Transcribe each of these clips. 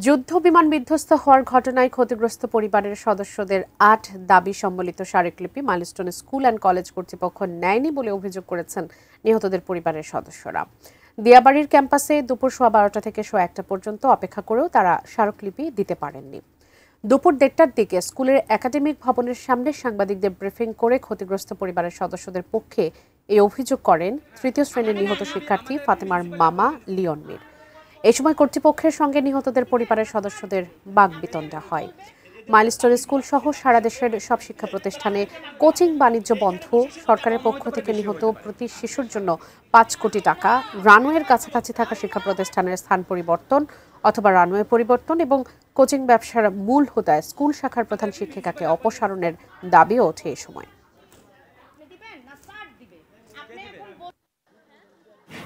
যুদ্ধ বিমান বিধ্বস্ত হওয়ার ঘটনায় ক্ষতিগ্রস্ত পরিবারের সদস্যদের ৮ দাবি সম্বলিত স্মারকলিপি মাইলস্টোন স্কুল অ্যান্ড কলেজ কর্তৃপক্ষ নেয়নি বলে অভিযোগ করেছেন নিহতদের পরিবারের সদস্যরা। দিয়াবাড়ির ক্যাম্পাসে দুপুর 12:15 থেকে 1:00 পর্যন্ত অপেক্ষা করেও তারা স্মারকলিপি দিতে পারেননি। দুপুর 1:30টার দিকে স্কুলের একাডেমিক ভবনের সামনে সাংবাদিকদের ব্রিফিং করে ক্ষতিগ্রস্ত পরিবারের সদস্যদের পক্ষে এই অভিযোগ করেন তৃতীয় শ্রেণীর নিহত শিক্ষার্থী ফাতেমার মামা লিওন মীর। এই সময় কর্তৃপক্ষের সঙ্গে নিহতদের পরিবারের সদস্যদের বাকবিতণ্ডা হয়। মাইলস্টোন স্কুল সহ সারা দেশের সব শিক্ষা প্রতিষ্ঠানে কোচিং বাণিজ্য বন্ধ, সরকারের পক্ষ থেকে নিহত প্রতি শিশুর জন্য 5 কোটি টাকা, রানওয়ের কাছাকাছি থাকা শিক্ষা প্রতিষ্ঠানের স্থান পরিবর্তন অথবা রানওয়ে পরিবর্তন এবং কোচিং ব্যবসার মূল হোতায় স্কুল শাখার প্রধান শিক্ষিকাকে অপসারণের দাবিও ওঠে এই সময়।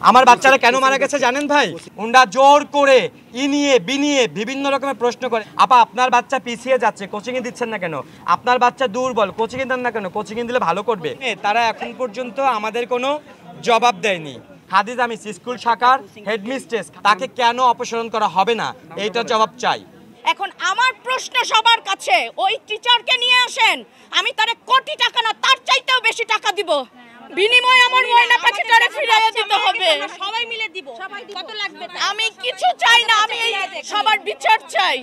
আমার বাচ্চারা কেন মারা গেছে জানেন ভাই? উন্ডা জোর করে ইনিয়ে বিনিয়ে বিভিন্ন রকমের প্রশ্ন করে। আপা, আপনার বাচ্চা পিছিয়ে যাচ্ছে, কোচিংয়ে দিচ্ছেন না কেন? আপনার বাচ্চা দুর্বল, কোচিংয়ে দেন না কেন? কোচিংয়ে দিলে ভালো করবে। তারা এখন পর্যন্ত আমাদের কোনো জবাব দেয়নি। হাদিস আমিস স্কুল শাখার হেডমিস্ট্রেস, তাকে কেন অপসারণ করা হবে না, এইটা জবাব চাই। এখন আমার প্রশ্ন সবার কাছে, ওই টিচারকে নিয়ে আসেন, আমি তারে কোটি টাকা না তার চাইতেও বেশি টাকা দিব, বিনিময়ে আমার ময়না পাখিটারে ফিরিয়ে দিতে হবে। সবাই মিলে দিব। কত লাগবে? আমি কিছু চাই না, আমি সবার বিচার চাই।